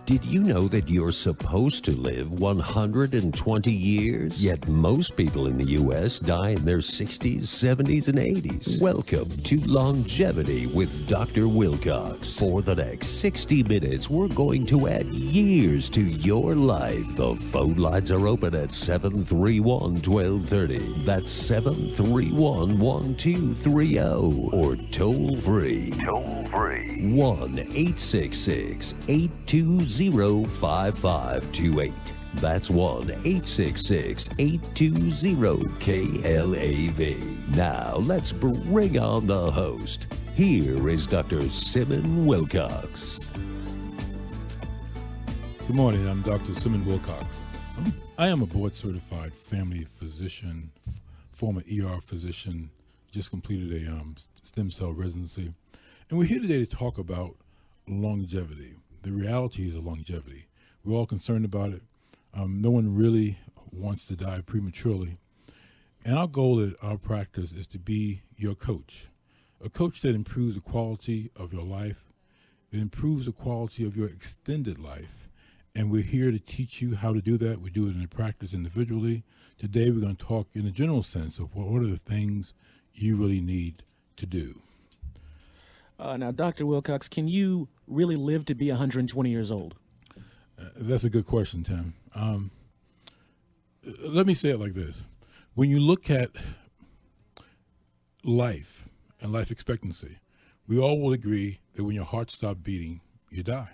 Did you know that you're supposed to live 120 years? Yet most people in the U.S. die in their 60s, 70s, and 80s. Welcome to Longevity with Dr. Wilcox. For the next 60 minutes, we're going to add years to your life. The phone lines are open at 731-1230. That's 731-1230. Or toll free. 1-866-820-5528. That's 1-866-820-KLAV. Now let's bring on the host. Here is Dr. Simmon Wilcox. Good morning. I'm Dr. Simmon Wilcox. I am a board-certified family physician, former ER physician, just completed a stem cell residency. And we're here today to talk about longevity, the realities of longevity. We're all concerned about it. No one really wants to die prematurely. And our goal at our practice is to be your coach, a coach that improves the quality of your life, that improves the quality of your extended life. And we're here to teach you how to do that. We do it in a practice individually. Today, we're going to talk in a general sense of what are the things you really need to do. Now, Dr. Wilcox, can you really live to be 120 years old? That's a good question, Tim. Let me say it like this. When you look at life and life expectancy, we all will agree that when your heart stops beating, you die.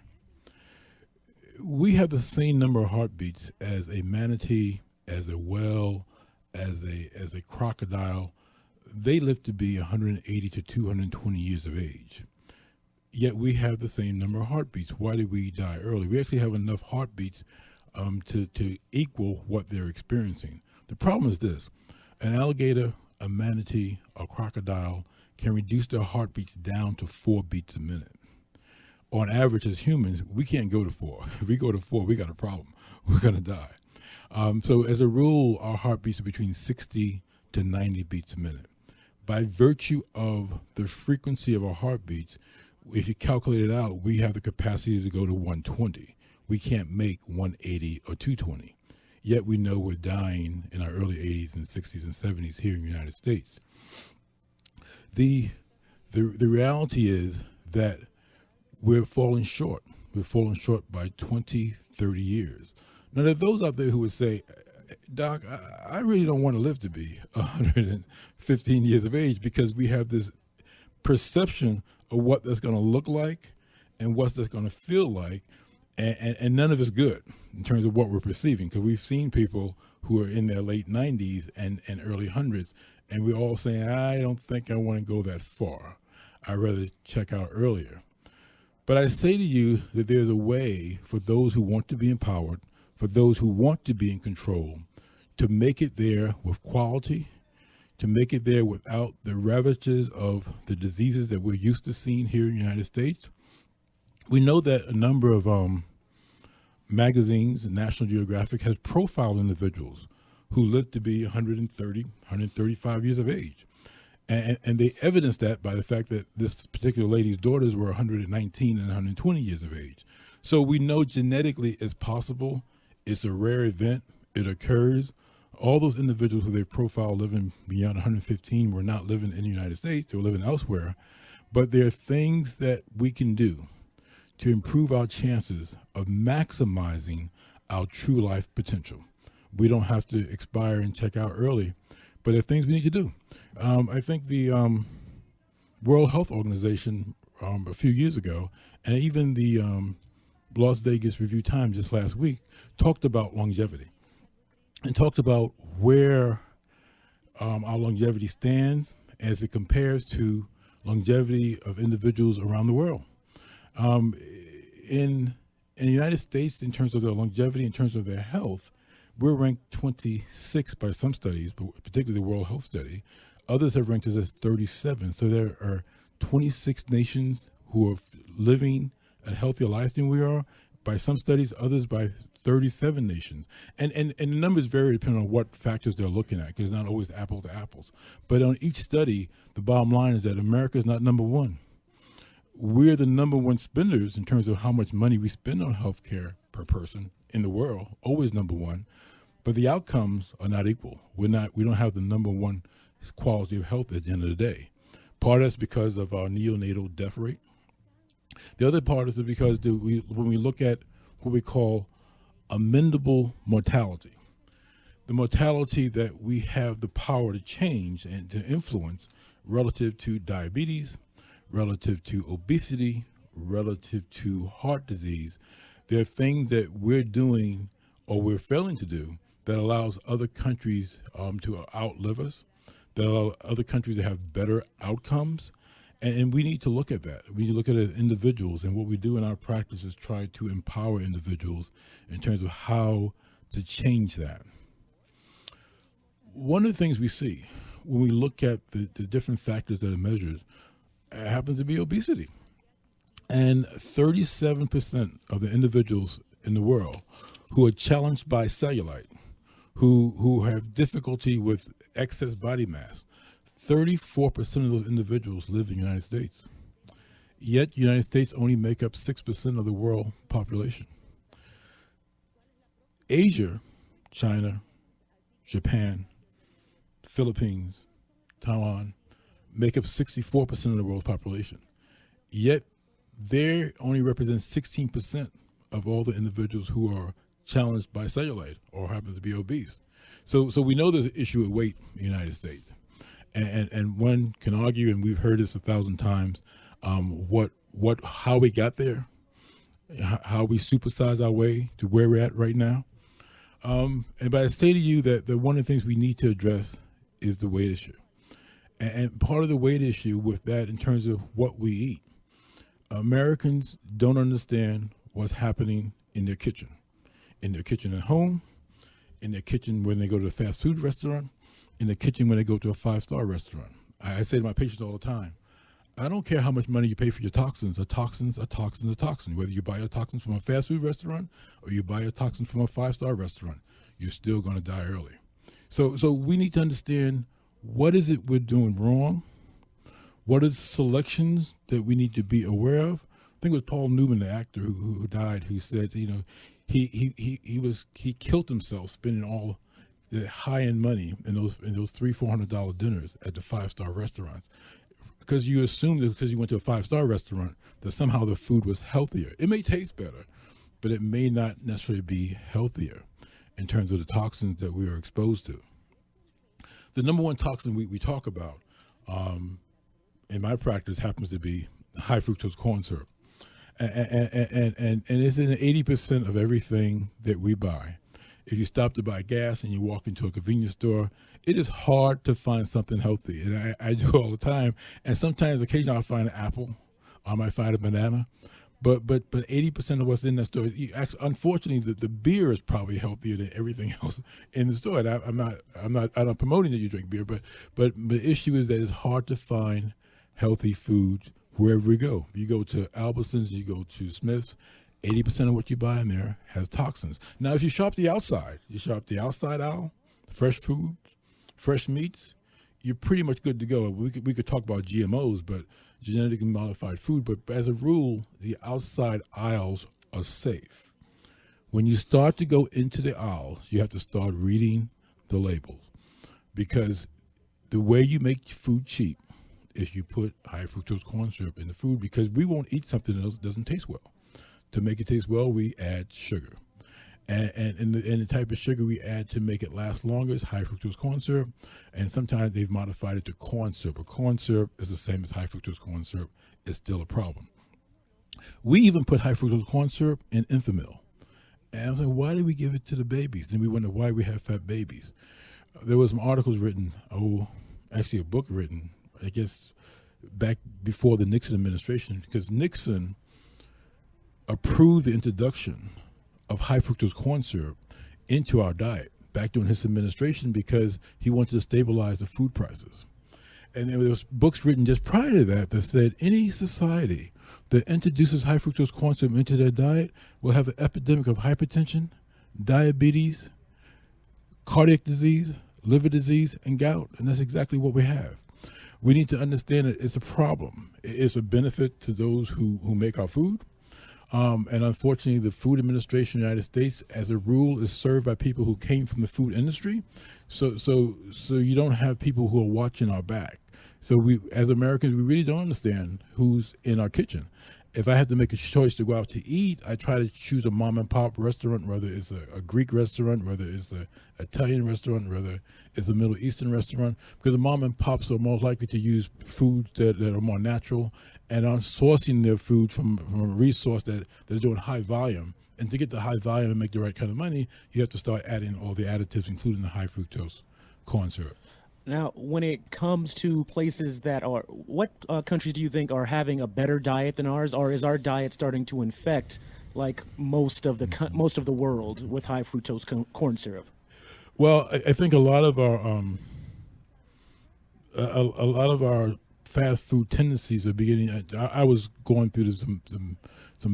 We have the same number of heartbeats as a manatee, as a whale, as a crocodile. They live to be 180 to 220 years of age. Yet we have the same number of heartbeats. Why did we die early? We actually have enough heartbeats to equal what they're experiencing. The problem is this: an alligator, a manatee, a crocodile can reduce their heartbeats down to 4 beats a minute. On average, as humans, we can't go to 4. If we go to 4, we got a problem. We're going to die. So as a rule, our heartbeats are between 60 to 90 beats a minute. By virtue of the frequency of our heartbeats, if you calculate it out, we have the capacity to go to 120. We can't make 180 or 220. Yet we know we're dying in our early 80s and 60s and 70s here in the United States. The reality is that we're falling short. We're falling short by 20, 30 years. Now, there are those out there who would say, Doc, I really don't want to live to be 115 years of age, because we have this perception of what that's going to look like and what that's going to feel like, and none of it's good in terms of what we're perceiving, because we've seen people who are in their late 90s and early hundreds, and we're all saying, I don't think I want to go that far. I'd rather check out earlier. But I say to you that there's a way for those who want to be empowered, for those who want to be in control, to make it there with quality, to make it there without the ravages of the diseases that we're used to seeing here in the United States. We know that a number of magazines, and National Geographic has profiled individuals who live to be 130, 135 years of age. And they evidence that by the fact that this particular lady's daughters were 119 and 120 years of age. So we know genetically it's possible. It's a rare event. It occurs. All those individuals who they profiled living beyond 115 were not living in the United States. They were living elsewhere. But there are things that we can do to improve our chances of maximizing our true life potential. We don't have to expire and check out early, but there are things we need to do. I think the World Health Organization a few years ago, and even the Las Vegas Review Times just last week, talked about longevity and talked about where our longevity stands as it compares to longevity of individuals around the world. In the United States, in terms of their longevity, in terms of their health, we're ranked 26 by some studies, but particularly the World Health Study. Others have ranked us as 37. So there are 26 nations who are living a healthier life than we are. By some studies, others by 37 nations. And the numbers vary depending on what factors they're looking at, because it's not always apples to apples. But on each study, the bottom line is that America is not number one. we're the number one spenders in terms of how much money we spend on healthcare per person in the world, always number one, but the outcomes are not equal. We don't have the number one quality of health at the end of the day. Part of that's because of our neonatal death rate. The other part is because when we look at what we call amendable mortality, the mortality that we have the power to change and to influence relative to diabetes, relative to obesity, relative to heart disease, there are things that we're doing or we're failing to do that allows other countries to outlive us, that allow other countries to have better outcomes. And we need to look at that. We need to look at it as individuals. And what we do in our practice is try to empower individuals in terms of how to change that. One of the things we see when we look at the different factors that are measured happens to be obesity. And 37% of the individuals in the world who are challenged by cellulite, who have difficulty with excess body mass, 34% of those individuals live in the United States. Yet the United States only make up 6% of the world population. Asia, China, Japan, Philippines, Taiwan, make up 64% of the world's population. Yet they only represent 16% of all the individuals who are challenged by cellulite or happen to be obese. So we know there's an issue with weight in the United States. And one can argue, and we've heard this 1,000 times, how we got there, how we supersize our way to where we're at right now. But I say to you that one of the things we need to address is the weight issue. And part of the weight issue with that in terms of what we eat, Americans don't understand what's happening in their kitchen at home, in their kitchen when they go to a fast food restaurant, in the kitchen when they go to a 5-star restaurant. I say to my patients all the time, I don't care how much money you pay for your toxins. A toxin's a toxin's a toxin. Whether you buy your toxins from a fast food restaurant or you buy your toxins from a 5-star restaurant, you're still going to die early. So we need to understand, what is it we're doing wrong? What are selections that we need to be aware of? I think it was Paul Newman, the actor who died, who said, he killed himself spending all the high-end money in those $300-400 dinners at the 5-star restaurants, because you assume that because you went to a 5-star restaurant that somehow the food was healthier. It may taste better, but it may not necessarily be healthier in terms of the toxins that we are exposed to. The number one toxin we talk about in my practice happens to be high fructose corn syrup, and it's in 80% of everything that we buy. If you stop to buy gas and you walk into a convenience store, it is hard to find something healthy. And I do all the time. And sometimes, occasionally, I'll find an apple. I might find a banana. But 80% of what's in that store, unfortunately, the beer is probably healthier than everything else in the store. And I'm not promoting that you drink beer, but the issue is that it's hard to find healthy food wherever we go. You go to Albertsons, you go to Smith's, 80% of what you buy in there has toxins. Now, if you shop the outside aisle, fresh foods, fresh meats, you're pretty much good to go. We could talk about GMOs, but genetically modified food. But as a rule, the outside aisles are safe. When you start to go into the aisles, you have to start reading the labels, because the way you make food cheap is you put high fructose corn syrup in the food, because we won't eat something else that doesn't taste well. To make it taste well, we add sugar. And the type of sugar we add to make it last longer is high fructose corn syrup. And sometimes they've modified it to corn syrup. But corn syrup is the same as high fructose corn syrup. It's still a problem. We even put high fructose corn syrup in Enfamil. And I was like, why did we give it to the babies? And we wonder why we have fat babies. There was some articles written, actually a book written, I guess, back before the Nixon administration, because Nixon approved the introduction of high fructose corn syrup into our diet back during his administration, because he wanted to stabilize the food prices. And there was books written just prior to that said any society that introduces high fructose corn syrup into their diet will have an epidemic of hypertension, diabetes, cardiac disease, liver disease, and gout. And that's exactly what we have. we need to understand that it's a problem. It's a benefit to those who make our food. And unfortunately, the Food Administration of the United States, as a rule, is served by people who came from the food industry. So you don't have people who are watching our back. So we, as Americans, we really don't understand who's in our kitchen. If I had to make a choice to go out to eat, I try to choose a mom and pop restaurant, whether it's a Greek restaurant, whether it's an Italian restaurant, whether it's a Middle Eastern restaurant, because the mom and pops are more likely to use foods that are more natural and are sourcing their food from a resource that they're doing high volume. And to get the high volume and make the right kind of money, you have to start adding all the additives, including the high fructose corn syrup. Now, when it comes to places that are, what countries do you think are having a better diet than ours, or is our diet starting to infect like most of the world with high fructose corn syrup? Well, I think a lot of our fast food tendencies are beginning. I was going through some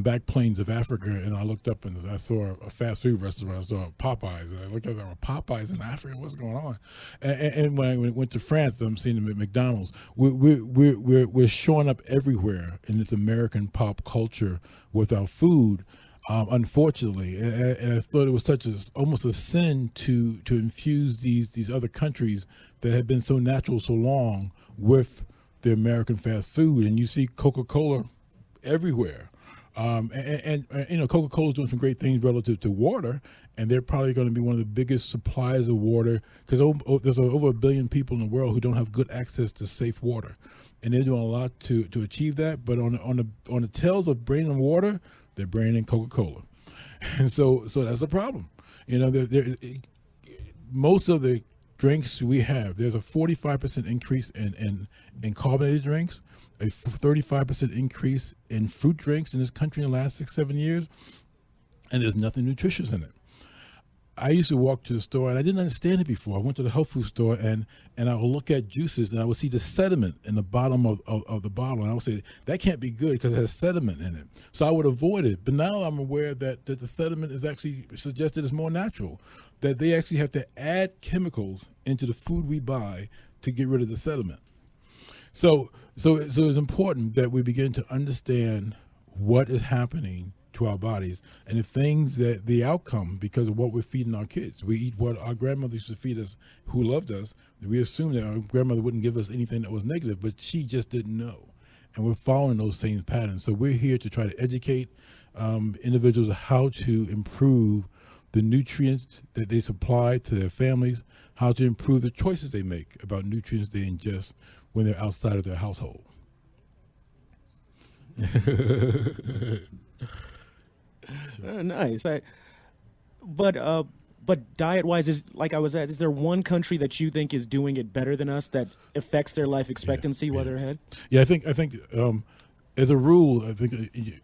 back plains of Africa, and I looked up and I saw a fast food restaurant. I saw Popeyes, and I looked up and there were Popeyes in Africa. What's going on? And when I went to France, I'm seeing them at McDonald's. We're showing up everywhere in this American pop culture with our food. Unfortunately, and I thought it was almost a sin to infuse these other countries that have been so natural so long with the American fast food. And you see Coca-Cola everywhere. And you know, Coca-Cola is doing some great things relative to water, and they're probably going to be one of the biggest suppliers of water, because there's over 1 billion people in the world who don't have good access to safe water, and they're doing a lot to achieve that. But on the tails of branding water, they're branding Coca-Cola, and so that's a problem. You know, most of the drinks we have, there's a 45% increase in carbonated drinks, a 35% increase in fruit drinks in this country in the last 6-7 years, and there's nothing nutritious in it. I used to walk to the store, and I didn't understand it before. I went to the health food store, and I would look at juices, and I would see the sediment in the bottom of the bottle, and I would say, that can't be good because it has sediment in it. So I would avoid it. But now I'm aware that the sediment is actually suggested as more natural, that they actually have to add chemicals into the food we buy to get rid of the sediment. So it's important that we begin to understand what is happening to our bodies and the outcome because of what we're feeding our kids. We eat what our grandmother used to feed us, who loved us. We assumed that our grandmother wouldn't give us anything that was negative, but she just didn't know. And we're following those same patterns. So we're here to try to educate individuals how to improve the nutrients that they supply to their families, how to improve the choices they make about nutrients they ingest when they're outside of their household. Nice. But diet-wise, is there one country that you think is doing it better than us that affects their life expectancy while they're ahead? Yeah, I think as a rule, I think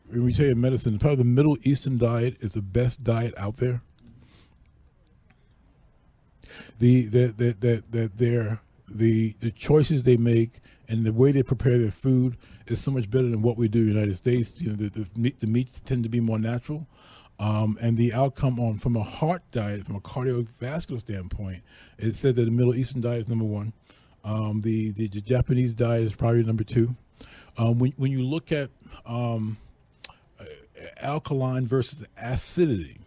when we say in medicine, probably the Middle Eastern diet is the best diet out there. The choices they make and the way they prepare their food is so much better than what we do in the United States. You know, the meats tend to be more natural, and the outcome from a heart diet, from a cardiovascular standpoint, it said that the Middle Eastern diet is number one. The Japanese diet is probably number two. When you look at alkaline versus acidity,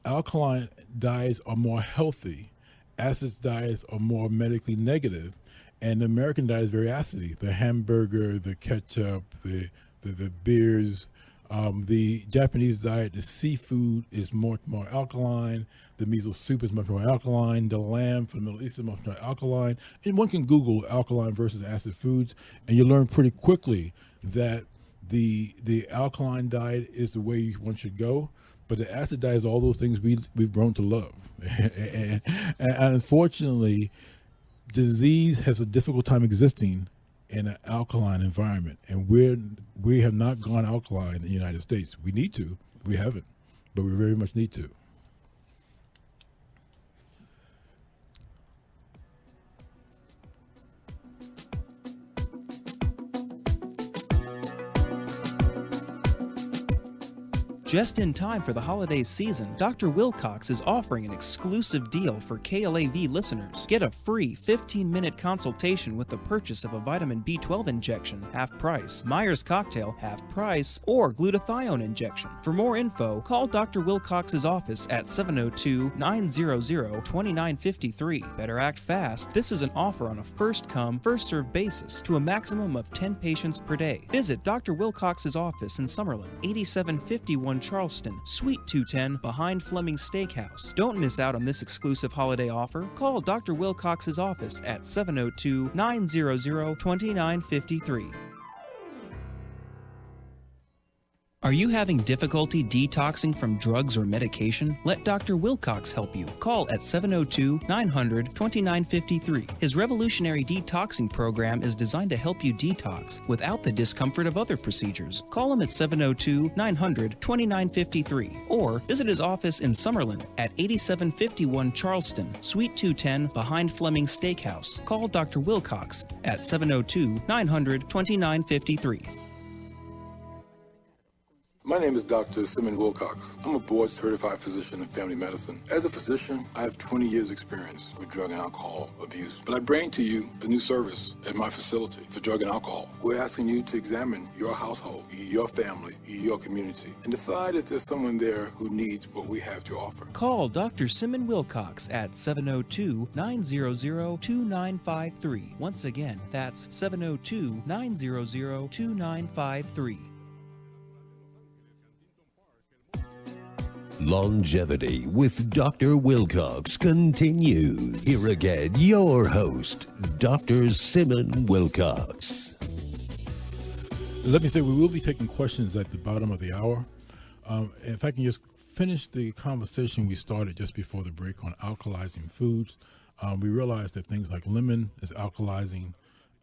alkaline diets are more healthy. Acid diets are more medically negative, and the American diet is very acidy. The hamburger, the ketchup, the beers. The Japanese diet, the seafood is more alkaline. The miso soup is much more alkaline. The lamb from the Middle East is much more alkaline. And one can Google alkaline versus acid foods, and you learn pretty quickly that the alkaline diet is the way one should go. But the acid diet is all those things we've grown to love. and unfortunately, disease has a difficult time existing in an alkaline environment. And we have not gone alkaline in the United States. We need to. We haven't. But we very much need to. Just in time for the holiday season, Dr. Wilcox is offering an exclusive deal for KLAV listeners. Get a free 15-minute consultation with the purchase of a vitamin B12 injection, half price, Myers cocktail, half price, or glutathione injection. For more info, call Dr. Wilcox's office at 702-900-2953. Better act fast. This is an offer on a first-come, first-served basis to a maximum of 10 patients per day. Visit Dr. Wilcox's office in Summerlin, 8751 Charleston, Suite 210, behind Fleming Steakhouse. Don't miss out on this exclusive holiday offer. Call Dr. Wilcox's office at 702-900-2953. Are you having difficulty detoxing from drugs or medication? Let Dr. Wilcox help you. Call at 702-900-2953. His revolutionary detoxing program is designed to help you detox without the discomfort of other procedures. Call him at 702-900-2953 or visit his office in Summerlin at 8751 Charleston, Suite 210, behind Fleming Steakhouse. Call Dr. Wilcox at 702-900-2953. My name is Dr. Simmon Wilcox. I'm a board-certified physician in family medicine. As a physician, I have 20 years experience with drug and alcohol abuse. But I bring to you a new service at my facility for drug and alcohol. We're asking you to examine your household, your family, your community, and decide if there's someone there who needs what we have to offer. Call Dr. Simmon Wilcox at 702-900-2953. Once again, that's 702-900-2953. Longevity with Dr. Wilcox continues. Here again, your host, Dr. Simmon Wilcox. Let me say, we will be taking questions at the bottom of the hour. If I can just finish the conversation we started just before the break on alkalizing foods, we realized that things like lemon is alkalizing,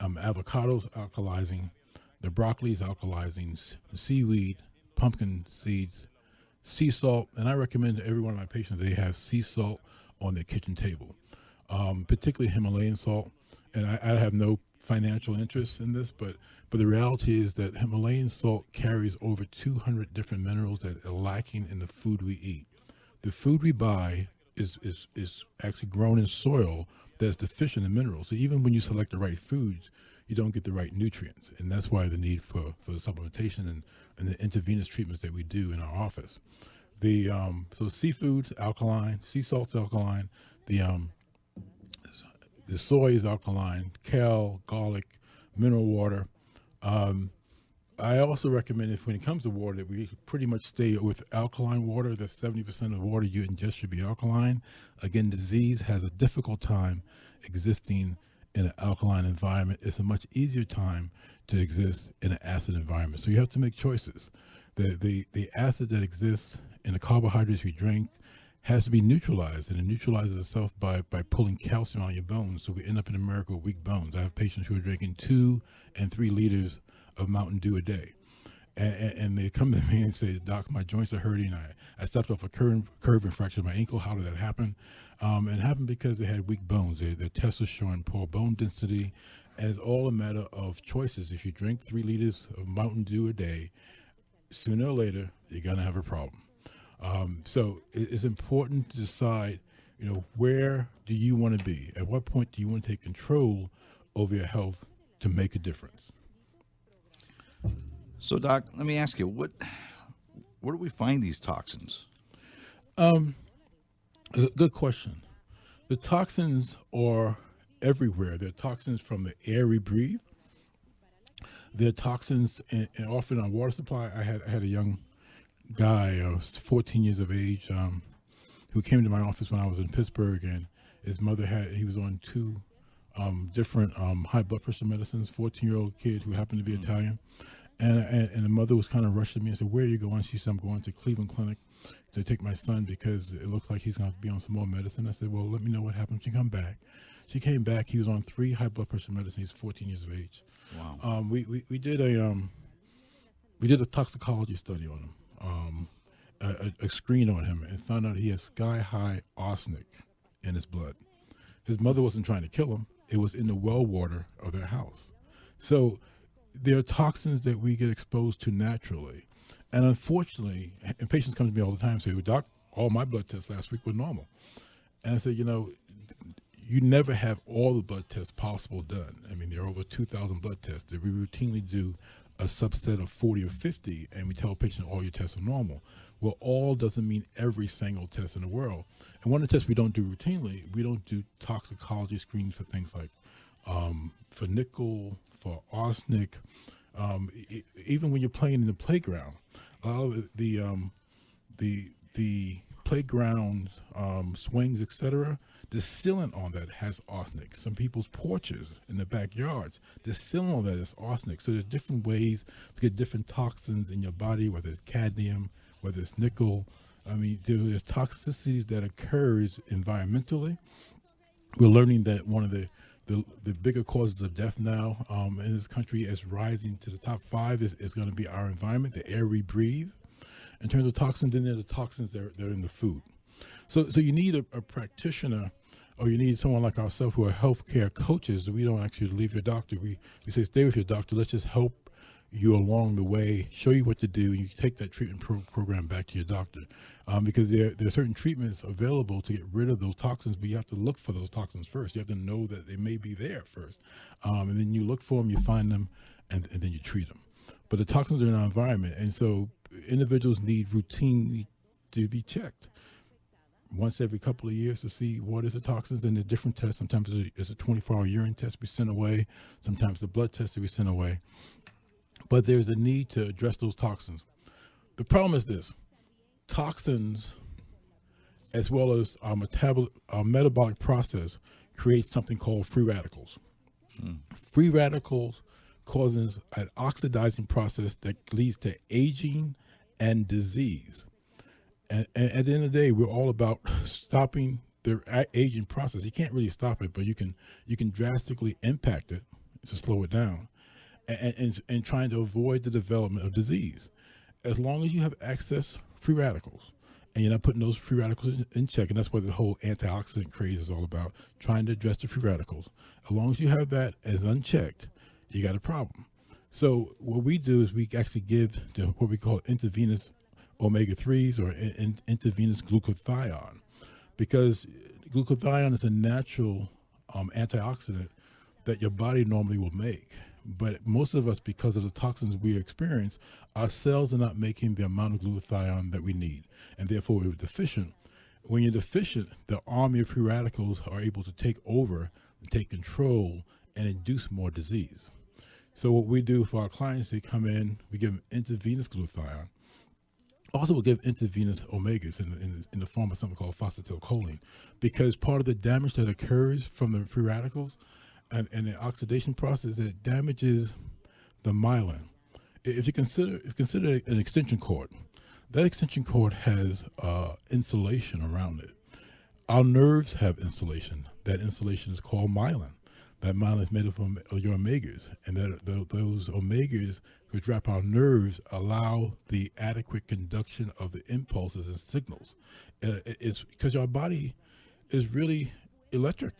avocados alkalizing, the broccoli is alkalizing, seaweed, pumpkin seeds, sea salt, and I recommend to every one of my patients they have sea salt on their kitchen table, particularly Himalayan salt. And I have no financial interest in this, but the reality is that Himalayan salt carries over 200 different minerals that are lacking in the food we eat. The food we buy is actually grown in soil that's deficient in minerals. So even when you select the right foods, you don't get the right nutrients. And that's why the need for the supplementation and the intravenous treatments that we do in our office. So seafood's alkaline, sea salt's alkaline, the soy is alkaline, kale, garlic, mineral water. I also recommend when it comes to water that we pretty much stay with alkaline water. That 70% of the water you ingest should be alkaline. Again, disease has a difficult time existing in an alkaline environment. It's a much easier time to exist in an acid environment. So you have to make choices. The acid that exists in the carbohydrates we drink has to be neutralized, and it neutralizes itself by pulling calcium out of your bones. So we end up in America with weak bones. I have patients who are drinking 2 and 3 liters of Mountain Dew a day. And they come to me and say, Doc, my joints are hurting. I stepped off a curve and fractured my ankle. How did that happen? It happened because they had weak bones. Their tests are showing poor bone density. And it's all a matter of choices. If you drink 3 liters of Mountain Dew a day, sooner or later, you're going to have a problem. So it's important to decide, where do you want to be? At what point do you want to take control over your health to make a difference? So, Doc, let me ask you, where do we find these toxins? Good question. The toxins are everywhere. There are toxins from the air we breathe. There are toxins, and often on water supply. I had a young guy, 14 years of age, who came to my office when I was in Pittsburgh, and his mother he was on 2 different high blood pressure medicines, 14-year-old kid who happened to be Italian. And the mother was kind of rushing me and said, where are you going? She said, I'm going to Cleveland Clinic to take my son because it looks like he's going to be on some more medicine. I said, well, let me know what happened. She come back. She came back. He was on 3 high blood pressure medicines. He's 14 years of age. Wow. We did a toxicology study on him, a screen on him, and found out he has sky-high arsenic in his blood. His mother wasn't trying to kill him. It was in the well water of their house. So there are toxins that we get exposed to naturally, And unfortunately, and patients come to me all the time and say, well, doc, all my blood tests last week were normal. And I say, you never have all the blood tests possible done. I mean, there are over 2,000 blood tests that we routinely do a subset of 40 or 50, and we tell patients all your tests are normal. Well, all doesn't mean every single test in the world. And one of the tests we don't do routinely, we don't do toxicology screenings for things like for nickel, for arsenic, even when you're playing in the playground. A lot of the playground swings, etc., the sealant on that has arsenic. Some people's porches in the backyards, the sealant on that is arsenic. So there's different ways to get different toxins in your body, whether it's cadmium, whether it's nickel. I mean, there's toxicities that occurs environmentally. We're learning that one of the bigger causes of death now in this country is rising to the top 5 is going to be our environment, the air we breathe. In terms of toxins, then there are the toxins that are in the food. So you need a practitioner, or you need someone like ourselves who are healthcare coaches. We don't actually leave your doctor. We say, stay with your doctor. Let's just help you along the way, show you what to do, and you take that treatment program back to your doctor. Because there are certain treatments available to get rid of those toxins, but you have to look for those toxins first. You have to know that they may be there first. And then you look for them, you find them, and then you treat them. But the toxins are in our environment, and so individuals need routinely to be checked once every couple of years to see what is the toxins, and the different tests. Sometimes it's a 24-hour urine test we send away, sometimes the blood test that we send away. But there's a need to address those toxins. The problem is this: toxins, as well as our metabolic process, creates something called free radicals. Free radicals causes an oxidizing process that leads to aging and disease. And at the end of the day, we're all about stopping the aging process. You can't really stop it, but you can drastically impact it to slow it down, and trying to avoid the development of disease. As long as you have excess free radicals, and you're not putting those free radicals in check, and that's what the whole antioxidant craze is all about, trying to address the free radicals. As long as you have that as unchecked, you got a problem. So what we do is we actually give what we call intravenous omega-3s or intravenous glutathione, because glutathione is a natural antioxidant that your body normally will make. But most of us, because of the toxins we experience, our cells are not making the amount of glutathione that we need, and therefore we're deficient. When you're deficient, the army of free radicals are able to take over, take control, and induce more disease. So what we do for our clients, they come in, we give them intravenous glutathione. Also, we'll give intravenous omegas in the form of something called phosphatidylcholine, because part of the damage that occurs from the free radicals and the oxidation process, it damages the myelin. If you consider an extension cord, that extension cord has insulation around it. Our nerves have insulation. That insulation is called myelin. That myelin is made up of your omegas, and those omegas, which wrap our nerves, allow the adequate conduction of the impulses and signals. It's because our body is really electric,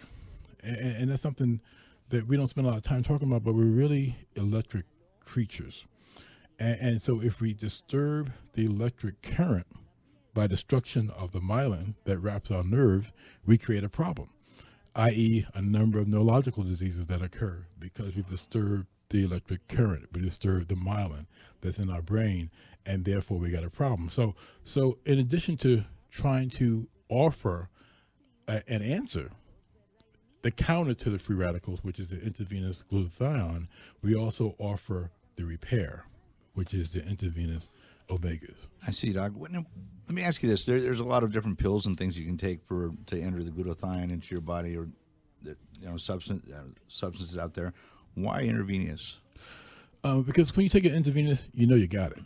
and that's something that we don't spend a lot of time talking about, but we're really electric creatures. And so if we disturb the electric current by destruction of the myelin that wraps our nerves, we create a problem, i.e. a number of neurological diseases that occur because we've disturbed the electric current, we disturb the myelin that's in our brain, and therefore we got a problem. So in addition to trying to offer an answer, the counter to the free radicals, which is the intravenous glutathione, we also offer the repair, which is the intravenous omegas. I see, Doc. Let me ask you this: there's a lot of different pills and things you can take to enter the glutathione into your body, or substances out there. Why intravenous? Because when you take it intravenous, you know you got it.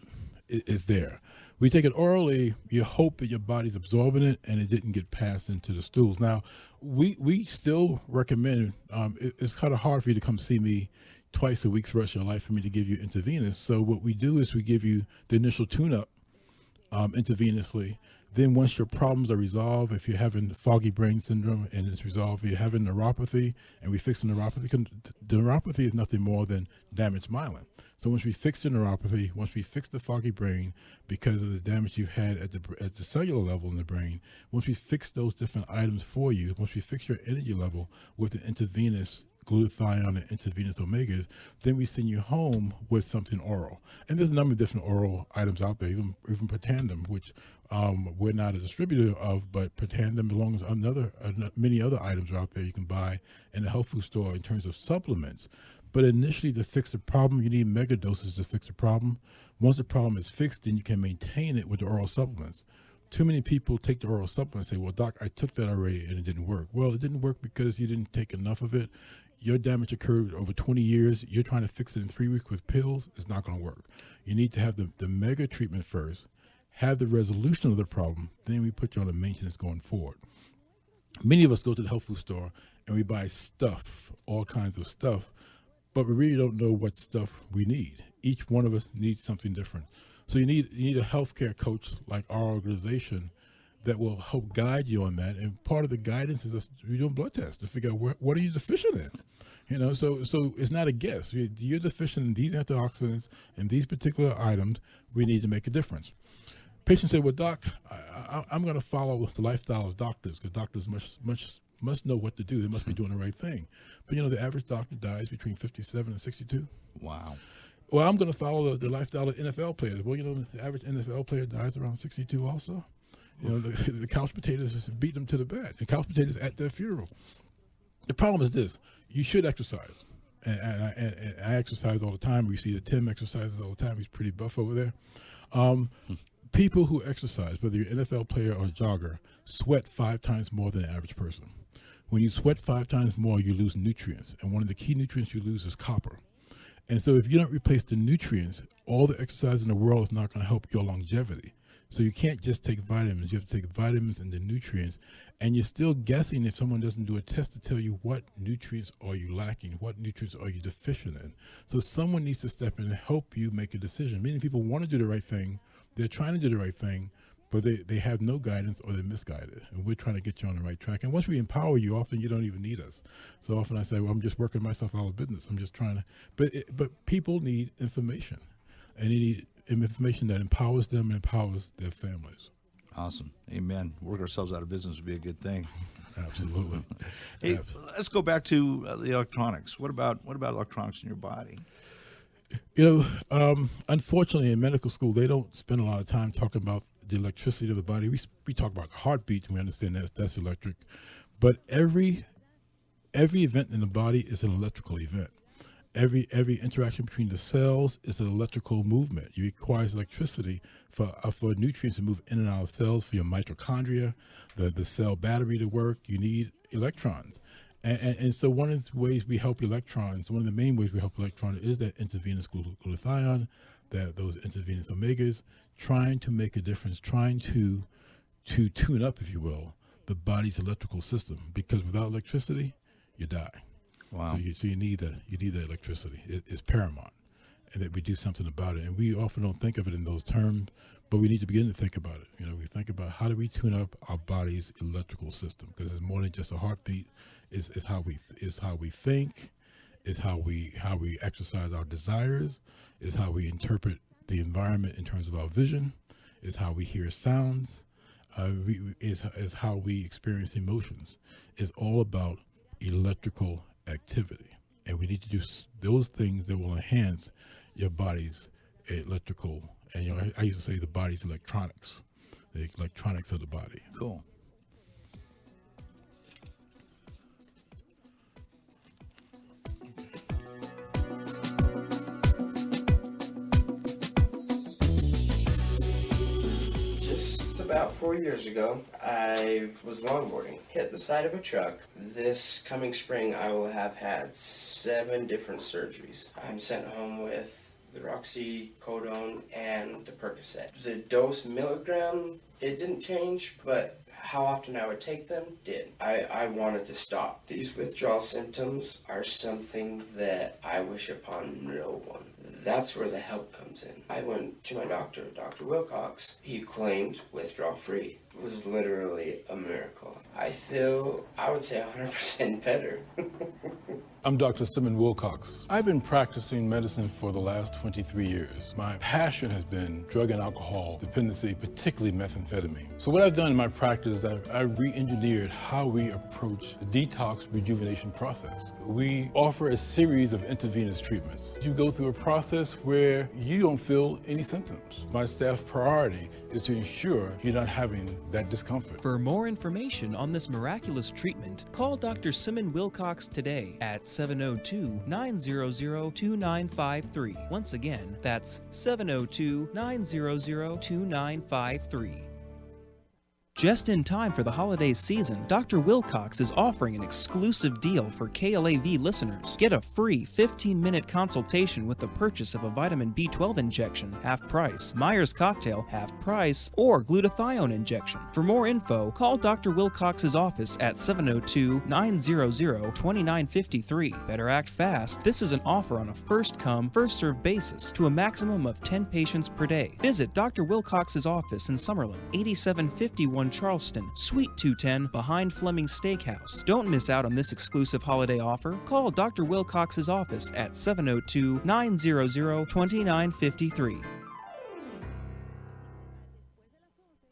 It's there. We take it orally, you hope that your body's absorbing it and it didn't get passed into the stools. Now, we still recommend, it's kind of hard for you to come see me twice a week for the rest of your life for me to give you intravenous. So what we do is we give you the initial tune-up intravenously. Then once your problems are resolved, if you're having foggy brain syndrome and it's resolved, if you're having neuropathy and we fix the neuropathy, 'cause the neuropathy is nothing more than damaged myelin. So once we fix the neuropathy, once we fix the foggy brain because of the damage you've had at the cellular level in the brain, once we fix those different items for you, once we fix your energy level with the intravenous glutathione and intravenous omegas, then we send you home with something oral. And there's a number of different oral items out there, even Protandim, which we're not a distributor of, but Protandim, along with many other items are out there you can buy in the health food store in terms of supplements. But initially, to fix the problem, you need mega doses to fix the problem. Once the problem is fixed, then you can maintain it with the oral supplements. Too many people take the oral supplements and say, well, doc, I took that already and it didn't work. Well, it didn't work because you didn't take enough of it. Your damage occurred over 20 years. You're trying to fix it in 3 weeks with pills. It's not going to work. You need to have the mega treatment first, have the resolution of the problem, then we put you on the maintenance going forward. Many of us go to the health food store and we buy stuff, all kinds of stuff, but we really don't know what stuff we need. Each one of us needs something different. So you need a healthcare coach like our organization that will help guide you on that. And part of the guidance is us doing blood tests to figure out what are you deficient in. You know, so it's not a guess. You're deficient in these antioxidants and these particular items. We need to make a difference. Patients say, well, doc, I'm going to follow the lifestyle of doctors because doctors must know what to do. They must be doing the right thing. But, you know, the average doctor dies between 57 and 62. Wow. Well, I'm going to follow the lifestyle of NFL players. Well, you know, the average NFL player dies around 62 also. You know, the couch potatoes beat them to the bed. The couch potatoes at their funeral. The problem is this. You should exercise. And I exercise all the time. We see that Tim exercises all the time. He's pretty buff over there. People who exercise, whether you're an NFL player or a jogger, sweat 5 times more than the average person. When you sweat 5 times more, you lose nutrients. And one of the key nutrients you lose is copper. And so if you don't replace the nutrients, all the exercise in the world is not going to help your longevity. So you can't just take vitamins. You have to take vitamins and the nutrients. And you're still guessing if someone doesn't do a test to tell you what nutrients are you lacking, what nutrients are you deficient in. So someone needs to step in and help you make a decision. Many people want to do the right thing. They're trying to do the right thing, but they have no guidance or they're misguided. And we're trying to get you on the right track. And once we empower you, often you don't even need us. So often I say, well, I'm just working myself out of business. I'm just trying to, but people need information. And they need information that empowers them and empowers their families. Awesome. Amen. Work ourselves out of business would be a good thing. Absolutely. Hey, let's go back to the electronics. What about electronics in your body? You know, unfortunately, in medical school, they don't spend a lot of time talking about the electricity of the body. We talk about the heartbeat, and we understand that's electric. But every event in the body is an electrical event. Every interaction between the cells is an electrical movement. It requires electricity for nutrients to move in and out of cells, for your mitochondria, the cell battery to work. You need electrons. And so one of the ways we help electrons, one of the main ways we help electrons is that intravenous glutathione, those intravenous omegas, trying to make a difference, trying to tune up, if you will, the body's electrical system. Because without electricity, you die. Wow. So you need the electricity. It's paramount, and that we do something about it. And we often don't think of it in those terms, but we need to begin to think about it. You know, we think about how do we tune up our body's electrical system, because it's more than just a heartbeat. It's how we think, is how we exercise our desires, is how we interpret the environment in terms of our vision, is how we hear sounds, is how we experience emotions. It's all about electrical activity, and we need to do those things that will enhance your body's electrical, and you know, I used to say the body's electronics, the electronics of the body. Cool. About 4 years ago, I was longboarding, hit the side of a truck. This coming spring, I will have had 7 different surgeries. I'm sent home with the oxycodone and the Percocet. The dose milligram, it didn't change, but how often I would take them did. I wanted to stop. These withdrawal symptoms are something that I wish upon no one. That's where the help comes in. I went to my doctor, Dr. Wilcox. He claimed withdrawal free. It was literally a miracle. I feel, I would say 100% better. I'm Dr. Simmon Wilcox. I've been practicing medicine for the last 23 years. My passion has been drug and alcohol dependency, particularly methamphetamine. So what I've done in my practice is I've re-engineered how we approach the detox rejuvenation process. We offer a series of intravenous treatments. You go through a process where you don't feel any symptoms. My staff's priority is to ensure you're not having that discomfort. For more information on this miraculous treatment, call Dr. Simmon Wilcox today at 702-900-2953. Once again, that's 702-900-2953. Just in time for the holiday season, Dr. Wilcox is offering an exclusive deal for KLAV listeners. Get a free 15-minute consultation with the purchase of a vitamin B12 injection, half price, Myers cocktail, half price, or glutathione injection. For more info, call Dr. Wilcox's office at 702-900-2953. Better act fast. This is an offer on a first-come, first-served basis to a maximum of 10 patients per day. Visit Dr. Wilcox's office in Summerlin, 8751 Charleston, Suite 210, behind Fleming Steakhouse. Don't miss out on this exclusive holiday offer. Call Dr. Wilcox's office at 702-900-2953.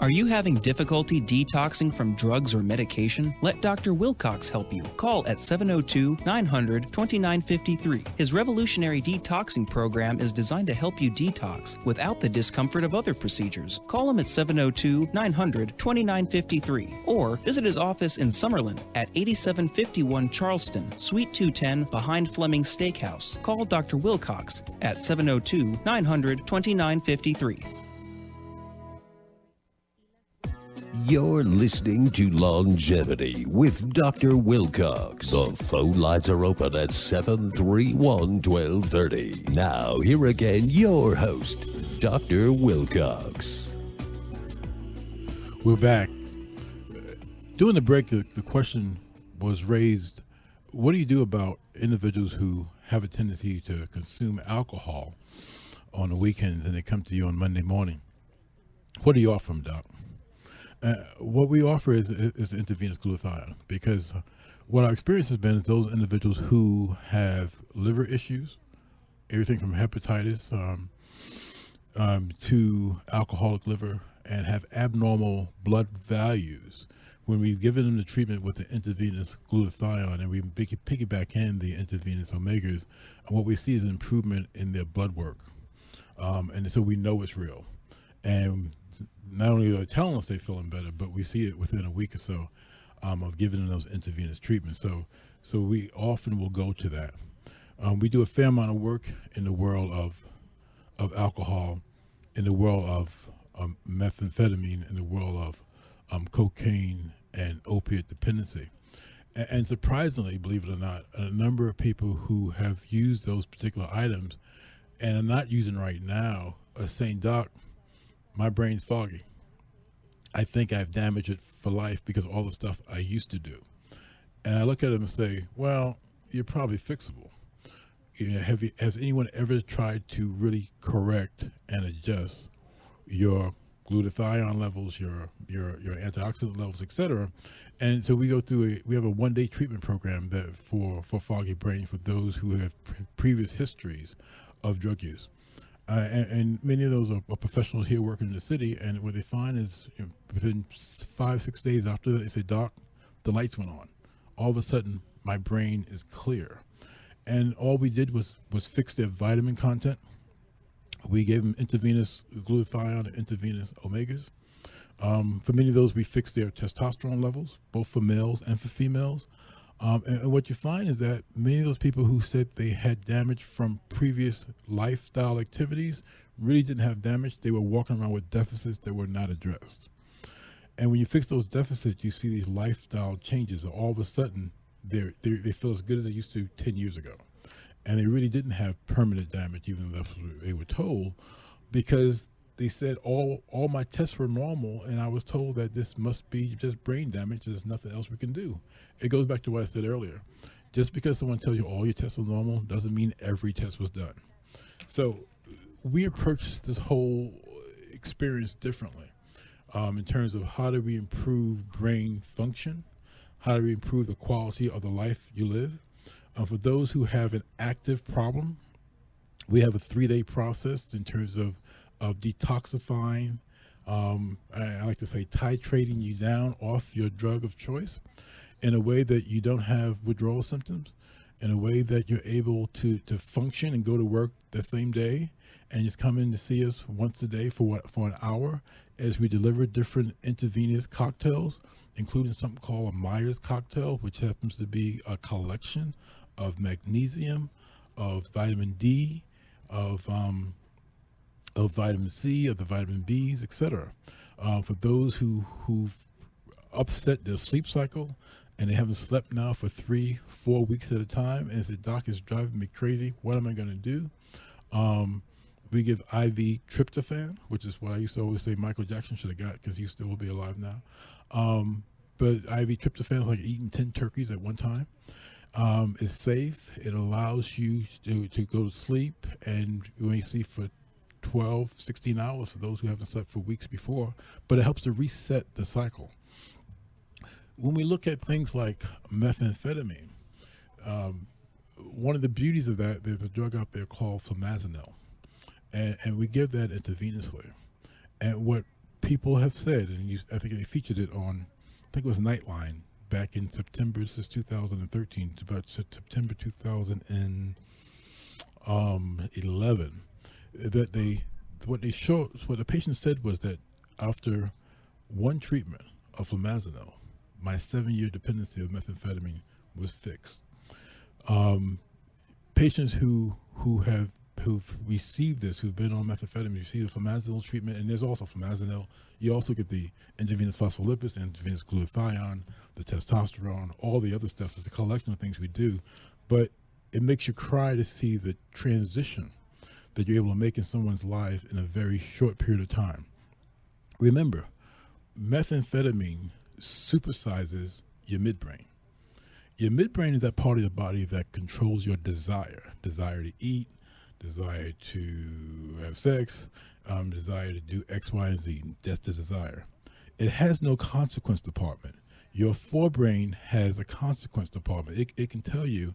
Are you having difficulty detoxing from drugs or medication? Let Dr. Wilcox help you. Call at 702-900-2953. His revolutionary detoxing program is designed to help you detox without the discomfort of other procedures. Call him at 702-900-2953 or visit his office in Summerlin at 8751 Charleston, Suite 210, behind Fleming Steakhouse. Call Dr. Wilcox at 702-900-2953. You're listening to Longevity with Dr. Wilcox. The phone lines are open at 731-1230. Now, here again, your host, Dr. Wilcox. We're back. During the break, the question was raised, what do you do about individuals who have a tendency to consume alcohol on the weekends and they come to you on Monday morning? What do you offer them, Doc? What we offer is intravenous glutathione, because what our experience has been is those individuals who have liver issues, everything from hepatitis to alcoholic liver, and have abnormal blood values. When we've given them the treatment with the intravenous glutathione and we piggyback in the intravenous omegas, what we see is an improvement in their blood work. And so we know it's real. And not only are they telling us they're feeling better, but we see it within a week or so of giving them those intravenous treatments. So we often will go to that. We do a fair amount of work in the world of alcohol, in the world of methamphetamine, in the world of cocaine and opiate dependency. And surprisingly, believe it or not, a number of people who have used those particular items and are not using right now are saying, Doc, my brain's foggy. I think I've damaged it for life because of all the stuff I used to do. And I look at them and say, well, you're probably fixable. You know, has anyone ever tried to really correct and adjust your glutathione levels, your antioxidant levels, etc.? And so we go through we have a one-day treatment program that for foggy brain for those who have previous histories of drug use. And many of those are professionals here working in the city, and what they find is, you know, within 5-6 days after that, they say, Doc, the lights went on. All of a sudden, my brain is clear. And all we did was fix their vitamin content. We gave them intravenous glutathione and intravenous omegas. For many of those, we fixed their testosterone levels, both for males and for females. And what you find is that many of those people who said they had damage from previous lifestyle activities really didn't have damage. They were walking around with deficits that were not addressed. And when you fix those deficits, you see these lifestyle changes. All of a sudden, they feel as good as they used to 10 years ago. And they really didn't have permanent damage, even though that's what they were told, because they said all my tests were normal, and I was told that this must be just brain damage. There's nothing else we can do. It goes back to what I said earlier. Just because someone tells you all your tests are normal doesn't mean every test was done. So we approach this whole experience differently in terms of how do we improve brain function, how do we improve the quality of the life you live. For those who have an active problem, we have a 3-day process in terms of detoxifying, I like to say titrating you down off your drug of choice in a way that you don't have withdrawal symptoms, in a way that you're able to function and go to work the same day, and just come in to see us once a day for an hour as we deliver different intravenous cocktails, including something called a Myers cocktail, which happens to be a collection of magnesium, of vitamin D, of vitamin C, of the vitamin Bs, etc. For those who've upset their sleep cycle and they haven't slept now for 3-4 weeks at a time, and say, "Doc, is driving me crazy. What am I going to do?" We give IV tryptophan, which is what I used to always say Michael Jackson should have got because he still will be alive now. But IV tryptophan is like eating 10 turkeys at one time. It's safe. It allows you to go to sleep, and you only sleep for 12, 16 hours for those who haven't slept for weeks before, but it helps to reset the cycle. When we look at things like methamphetamine, one of the beauties of that, there's a drug out there called flumazenil, and we give that intravenously. And what people have said, and I think they featured it on, I think it was Nightline back in September, this is 2013, about September 2011, that what the patient said was that after one treatment of flumazenil, my 7-year dependency of methamphetamine was fixed. Patients who've received this, who've been on methamphetamine, receive the flumazenil treatment, and there's also flumazenil. You also get the intravenous phospholipids, intravenous glutathione, the testosterone, all the other stuff. It's a collection of things we do, but it makes you cry to see the transition that you're able to make in someone's life in a very short period of time. Remember, methamphetamine supersizes your midbrain. Your midbrain is that part of the body that controls your desire to eat, desire to have sex, desire to do X, Y, and Z. That's the desire. It has no consequence department. Your forebrain has a consequence department. It can tell you,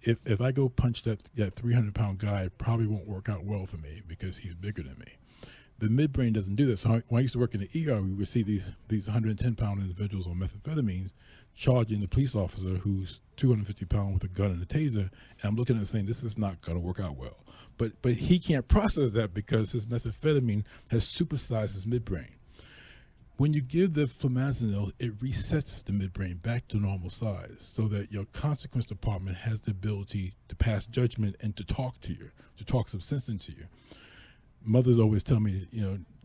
if I go punch that 300-pound guy, it probably won't work out well for me because he's bigger than me. The midbrain doesn't do that. So when I used to work in the ER, we would see these 110-pound individuals on methamphetamines charging the police officer who's 250 pounds with a gun and a taser, and I'm looking at it saying, this is not going to work out well. But he can't process that because his methamphetamine has supersized his midbrain. When you give the flumazenil, it resets the midbrain back to normal size so that your consequence department has the ability to pass judgment and to talk to you, to talk some sense into you. Mothers always tell me,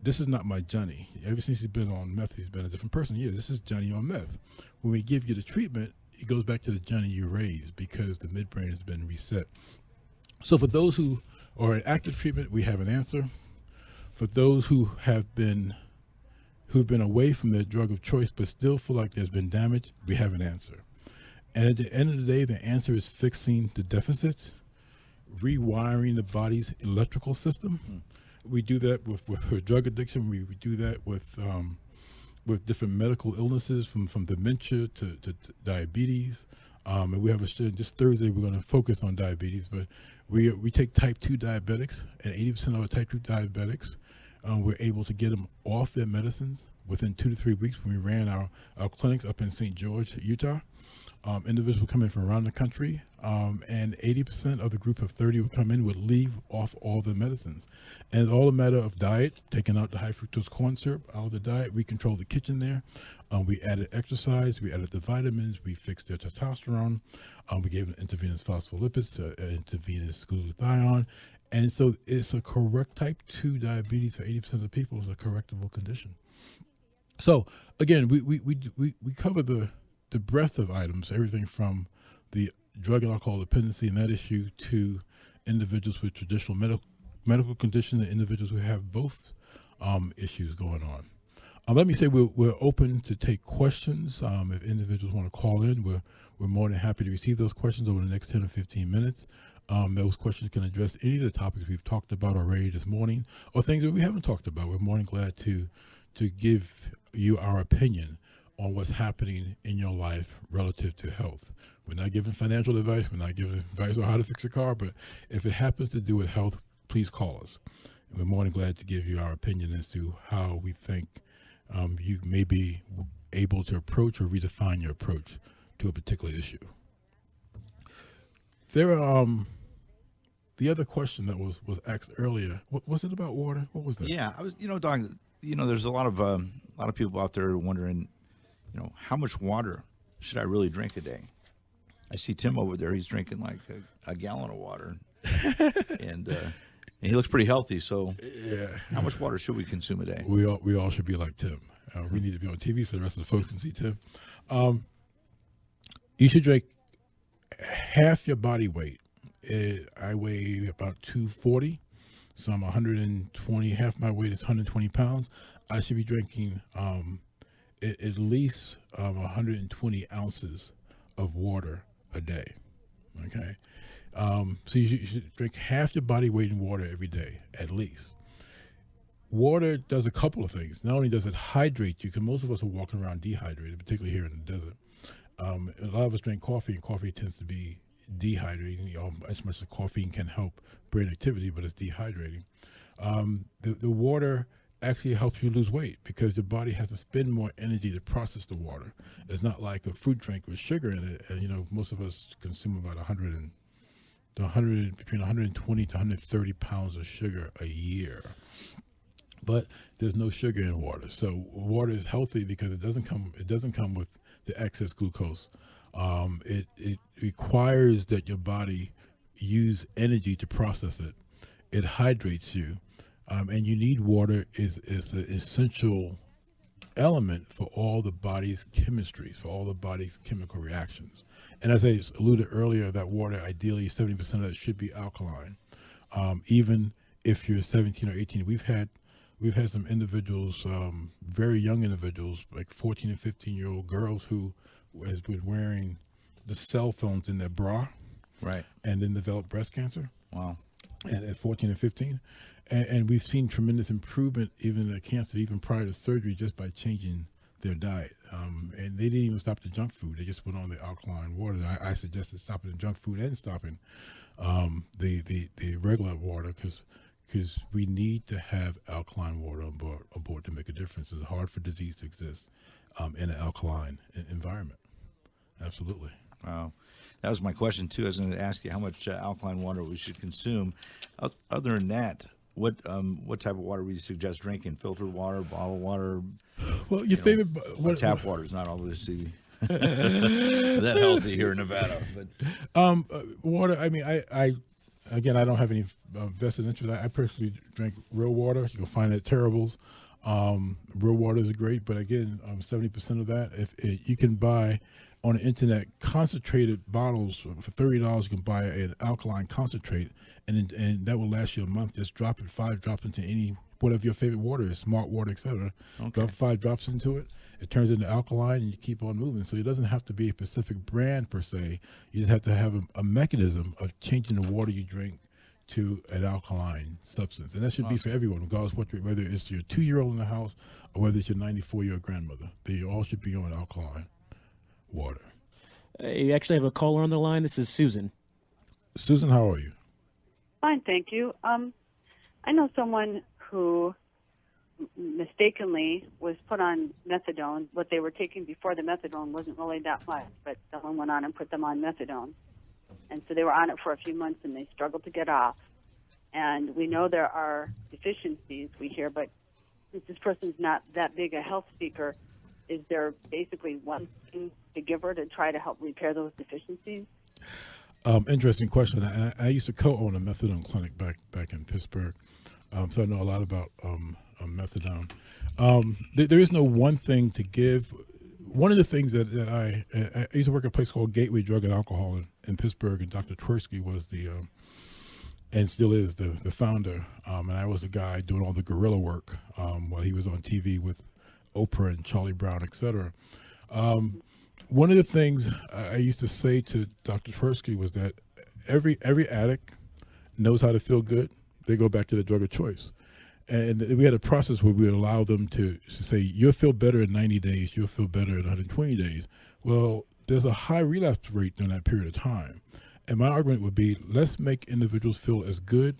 this is not my Johnny. Ever since he's been on meth, he's been a different person. Yeah, this is Johnny on meth. When we give you the treatment, it goes back to the Johnny you raised because the midbrain has been reset. So for those who are in active treatment, we have an answer. For those who've been away from their drug of choice but still feel like there's been damage, we have an answer. And at the end of the day, the answer is fixing the deficits, rewiring the body's electrical system. We do that with drug addiction. We do that with different medical illnesses from dementia to diabetes. And we have this Thursday we're going to focus on diabetes, but we take type 2 diabetics, and 80% of our type 2 diabetics, we're able to get them off their medicines within 2 to 3 weeks when we ran our clinics up in St. George, Utah. Individuals will come in from around the country, and 80% of the group of 30 will come in would leave off all the medicines. And it's all a matter of diet, taking out the high fructose corn syrup out of the diet. We control the kitchen there. We added exercise. We added the vitamins. We fixed their testosterone. We gave them intravenous phospholipids, intravenous glutathione. And so it's a correct type 2 diabetes for 80% of the people is a correctable condition. So again, we cover the breadth of items, everything from the drug and alcohol dependency and that issue to individuals with traditional medical conditions and individuals who have both issues going on. Let me say we're open to take questions. If individuals want to call in, we're more than happy to receive those questions over the next 10 or 15 minutes. Those questions can address any of the topics we've talked about already this morning, or things that we haven't talked about. We're more than glad to give you our opinion on what's happening in your life relative to health. We're not giving financial advice. We're not giving advice on how to fix a car. But if it happens to do with health, please call us. And we're more than glad to give you our opinion as to how we think you may be able to approach or redefine your approach to a particular issue. There are the other question that was asked earlier. What was it about water? What was that? Yeah, I was, Doc, there's a lot of people out there wondering, how much water should I really drink a day? I see Tim over there; he's drinking like a gallon of water, and he looks pretty healthy. So, Yeah. How much water should we consume a day? We all should be like Tim. We need to be on TV so the rest of the folks can see Tim. You should drink half your body weight. I weigh about 240, so I'm 120. Half my weight is 120 pounds. I should be drinking at least 120 ounces of water a day. Okay, so you should drink half your body weight in water every day, at least. Water does a couple of things. Not only does it hydrate you, because most of us are walking around dehydrated, particularly here in the desert. A lot of us drink coffee, and coffee tends to be dehydrating. As much as caffeine can help brain activity, but it's dehydrating. The water actually helps you lose weight because your body has to spend more energy to process the water. It's not like a fruit drink with sugar in it. And, most of us consume about between 120 to 130 pounds of sugar a year. But there's no sugar in water. So water is healthy because it doesn't come with the excess glucose. It requires that your body use energy to process it. It hydrates you. And you need water is the essential element for all the body's chemistries, for all the body's chemical reactions. And as I alluded earlier, that water, ideally 70% of that should be alkaline. Even if you're 17 or 18, we've had some individuals, very young individuals, like 14 and 15-year-old girls who has been wearing the cell phones in their bra, right, and then developed breast cancer. Wow. And at 14 and 15. And we've seen tremendous improvement even in the cancer, even prior to surgery, just by changing their diet. And they didn't even stop the junk food. They just went on the alkaline water. I suggested stopping the junk food and stopping the regular water because we need to have alkaline water on board to make a difference. It's hard for disease to exist in an alkaline environment. Absolutely. Wow. That was my question, too. I was going to ask you how much alkaline water we should consume. Other than that, what type of water would you suggest drinking? Filtered water, bottled water? Well, your favorite... tap water is not obviously that healthy here in Nevada. But water, I mean, I don't have any vested interest. I personally drink real water. You can find it at Terrible's. Real water is great, but again, 70% of that, if you can buy on the internet concentrated bottles for $30, you can buy an alkaline concentrate, and that will last you a month. Just drop it 5 drops into whatever your favorite water is, smart water, etc. Okay. Drop 5 drops into it. It turns into alkaline, and you keep on moving. So it doesn't have to be a specific brand per se. You just have to have a mechanism of changing the water you drink to an alkaline substance, and that should be for everyone, regardless whether it's your 2-year-old in the house or whether it's your 94-year-old grandmother. They all should be on alkaline water. You actually have a caller on the line. This is Susan. Susan, how are you? Fine, thank you. I know someone who mistakenly was put on methadone. What they were taking before the methadone wasn't really that much, but someone went on and put them on methadone. And so they were on it for a few months, and they struggled to get off. And we know there are deficiencies, we hear, but since this person's not that big a health speaker, is there basically one thing to give her to try to help repair those deficiencies? Interesting question. I used to co-own a methadone clinic back in Pittsburgh, so I know a lot about methadone. There is no one thing to give. One of the things that I used to work at a place called Gateway Drug and Alcohol in Pittsburgh, and Dr. Tversky was and still is the founder, and I was the guy doing all the guerrilla work while he was on TV with Oprah and Charlie Brown, etc. One of the things I used to say to Dr. Tversky was that every addict knows how to feel good. They go back to the drug of choice. And we had a process where we would allow them to say, you'll feel better in 90 days, you'll feel better in 120 days. Well, there's a high relapse rate during that period of time. And my argument would be, let's make individuals feel as good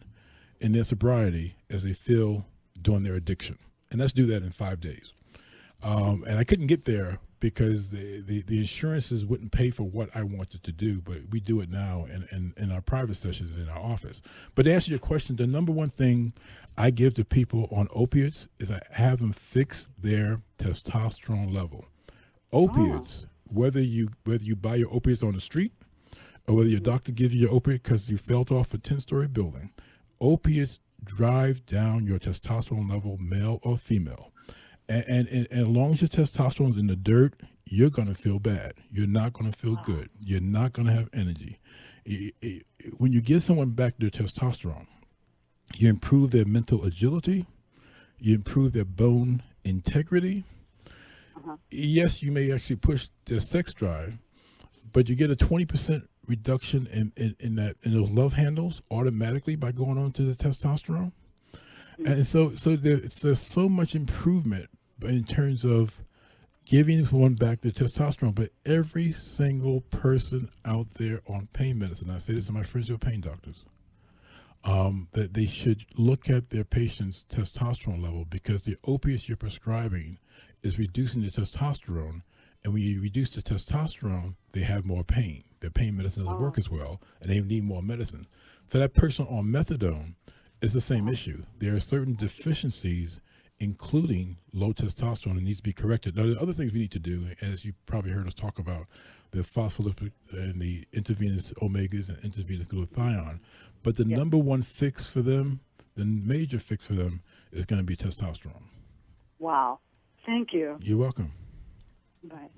in their sobriety as they feel during their addiction. And let's do that in 5 days. And I couldn't get there because the insurances wouldn't pay for what I wanted to do, but we do it now in our private sessions in our office. But to answer your question, the number one thing I give to people on opiates is I have them fix their testosterone level. Opiates, whether you buy your opiates on the street or whether your doctor gives you your opiate because you fell off a 10-story building, opiates drive down your testosterone level, male or female. And as long as your testosterone's in the dirt, you're going to feel bad. You're not going to feel good. You're not going to have energy. When you give someone back their testosterone, you improve their mental agility. You improve their bone integrity. Yes, you may actually push their sex drive, but you get a 20% reduction in those love handles automatically by going on to the testosterone. And so there's so much improvement in terms of giving one back their testosterone. But every single person out there on pain medicine, I say this to my friends who are pain doctors, that they should look at their patient's testosterone level, because the opiates you're prescribing is reducing the testosterone. And when you reduce the testosterone, they have more pain. Their pain medicine doesn't work as well, and they need more medicine. For that person on methadone, it's the same issue. There are certain deficiencies, including low testosterone, that needs to be corrected. Now, there are other things we need to do, as you probably heard us talk about, the phospholipid and the intravenous omegas and intravenous glutathione. But the number one fix for them, the major fix for them, is going to be testosterone. Wow. Thank you. You're welcome. Bye.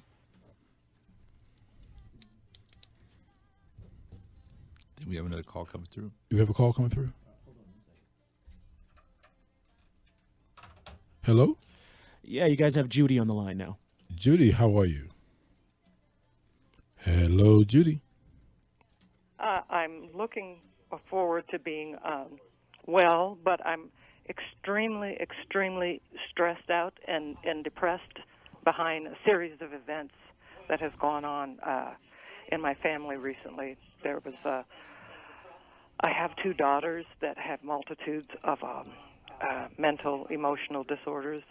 Do we have another call coming through? You have a call coming through? Hello? Yeah, you guys have Judy on the line now. Judy, how are you? Hello, Judy. I'm looking forward to being well, but I'm extremely, extremely stressed out and depressed behind a series of events that has gone on in my family recently. There was I have two daughters that have multitudes of mental, emotional disorders,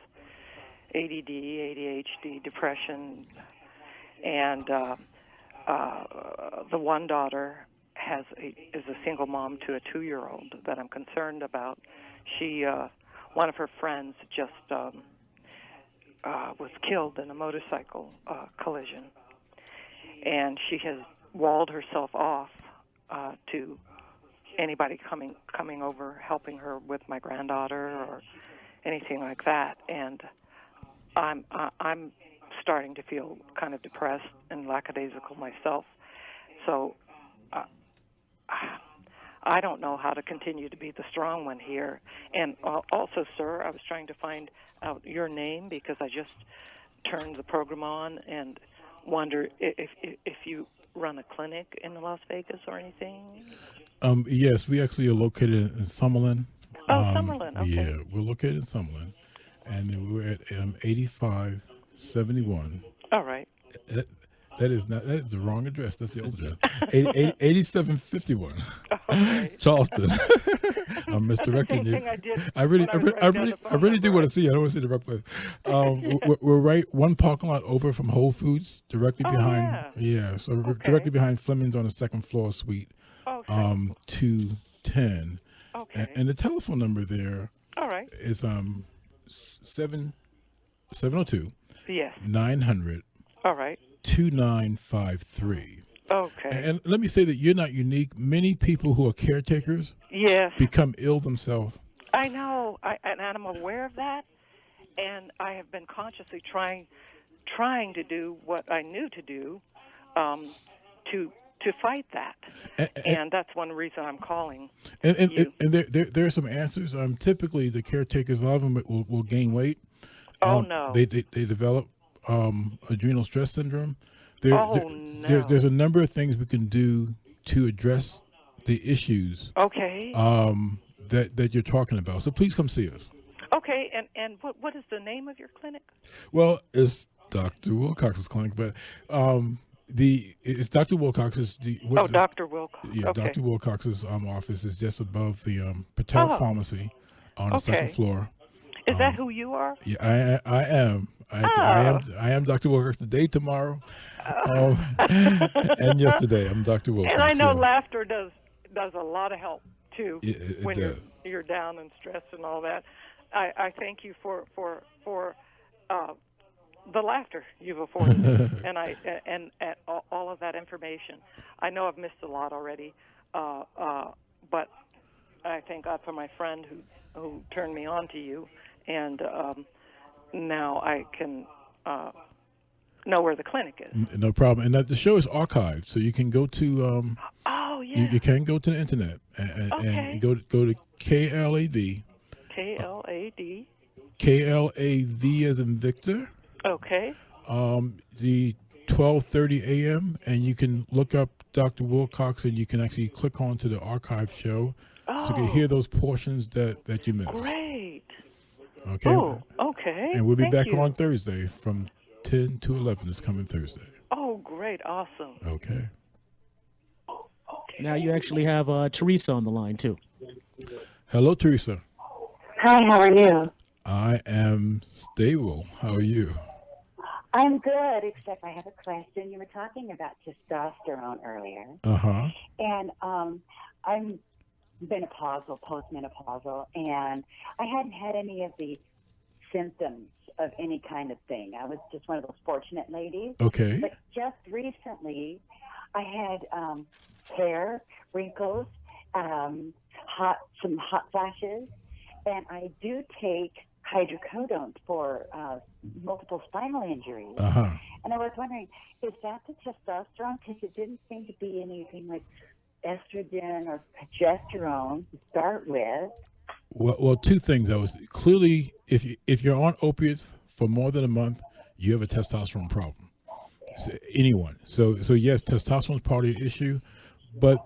ADD, ADHD, depression, and the one daughter is a single mom to a 2-year-old that I'm concerned about. She, one of her friends just was killed in a motorcycle collision, and she has walled herself off to anybody coming over, helping her with my granddaughter or anything like that. And I'm starting to feel kind of depressed and lackadaisical myself. So I don't know how to continue to be the strong one here. And also, sir, I was trying to find out your name because I just turned the program on and wonder if you run a clinic in Las Vegas or anything. Yes, we actually are located in Summerlin. Summerlin, okay. Yeah, we're located in Summerlin, and then we're at 8571. All right. That is the wrong address. That's the old address. 8751. Okay. Charleston. I'm misdirecting you. I really do want to see you. I don't want to see the right place. We're right one parking lot over from Whole Foods, directly behind. Yeah, so we're directly behind Fleming's on the second floor suite. Okay. 210. Okay. And the telephone number there. All right. Is 702. Yes. 900. All right. 2953. Okay. And let me say that you're not unique. Many people who are caretakers become ill themselves. I know, and I'm aware of that, and I have been consciously trying to do what I knew to do to fight that, and that's one reason I'm calling. And there are some answers. Typically, the caretakers, a lot of them will gain weight. No. They develop adrenal stress syndrome. No. There's a number of things we can do to address the issues Okay. that you're talking about. So please come see us. Okay, and what is the name of your clinic? Well, it's Dr. Wilcox's clinic, but it's Dr. Wilcox's. Dr. Wilcox. Yeah, Okay. Dr. Wilcox's office is just above the Patel Pharmacy on the second floor. Is that who you are? Yeah, I am. I am Dr. Wilcox today, tomorrow, and yesterday. I'm Dr. Wilcox. And I know yes. laughter does a lot of help too It when does. you're down and stressed and all that. I thank you for the laughter you've afforded me, and all of that information. I know I've missed a lot already, but I thank God for my friend who turned me on to you, and now I can know where the clinic is. No problem. And the show is archived, so you can go to you can go to the internet and go to KLAV. KLAD. KLAV as in Victor. Okay. The 12:30 a.m. and you can look up Dr. Wilcox and you can actually click on to the archive show, so you can hear those portions that you missed. Great. Okay. Oh, okay. And we'll be Thank back you. on Thursday from 10 to 11 this coming Thursday. Oh, great. Awesome. Okay. Now you actually have Teresa on the line too. Hello, Teresa. Hi, how are you? I am stable. How are you? I'm good, except I have a question. You were talking about testosterone earlier. Uh-huh. And I'm menopausal, postmenopausal, and I hadn't had any of the symptoms of any kind of thing. I was just one of those fortunate ladies. Okay. But just recently, I had hair, wrinkles, some hot flashes, and I do take hydrocodone for multiple spinal injuries. Uh-huh. And I was wondering, is that the testosterone? Because it didn't seem to be anything like estrogen or progesterone to start with. Well, two things. I was clearly, if you're on opiates for more than a month, you have a testosterone problem. So, anyone. So yes, testosterone is part of your issue, but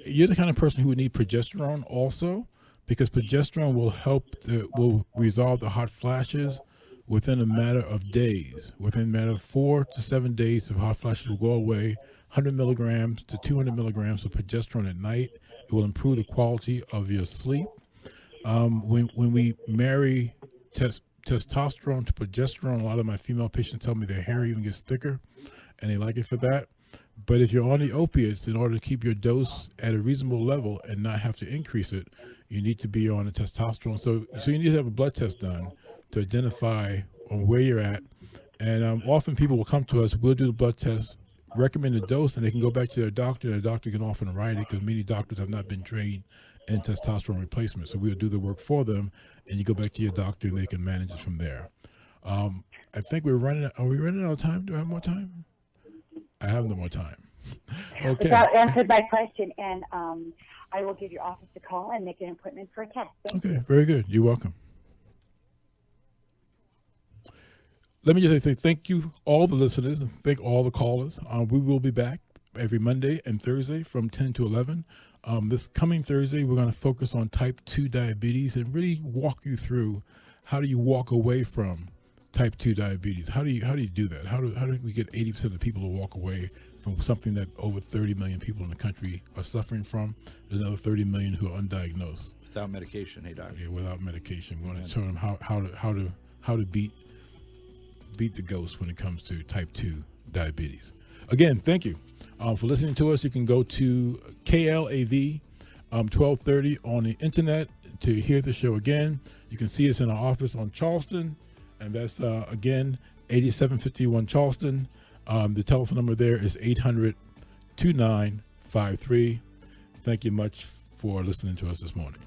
you're the kind of person who would need progesterone also, because progesterone will resolve the hot flashes within a matter of days. Within a matter of 4 to 7 days, the hot flashes will go away. 100 milligrams to 200 milligrams of progesterone at night. It will improve the quality of your sleep. When we marry testosterone to progesterone, a lot of my female patients tell me their hair even gets thicker, and they like it for that. But if you're on the opiates, in order to keep your dose at a reasonable level and not have to increase it, you need to be on the testosterone. So you need to have a blood test done to identify on where you're at. And often people will come to us, we'll do the blood test, recommend a dose, and they can go back to their doctor, and their doctor can often write it, because many doctors have not been trained in testosterone replacement. So we'll do the work for them, and you go back to your doctor, and they can manage it from there. I think are we running out of time? Do I have more time? I have no more time. Okay. That answered my question, and I will give your office a call and make an appointment for a test. Thank you. Okay, very good. You're welcome. Let me just say thank you, all the listeners, and thank all the callers. We will be back every Monday and Thursday from 10 to 11. This coming Thursday, we're going to focus on type 2 diabetes and really walk you through how do you walk away from type 2 diabetes. How do you do that? How do we get 80% of the people to walk away from something that over 30 million people in the country are suffering from? There's another 30 million who are undiagnosed. Without medication, hey doctor. Yeah, without medication. We want to show them how to beat the ghost when it comes to type 2 diabetes. Again, thank you for listening to us. You can go to KLAV 1230 on the internet to hear the show again. You can see us in our office on Charleston, and that's again 8751 Charleston. The telephone number there is 800-2953. Thank you much for listening to us this morning.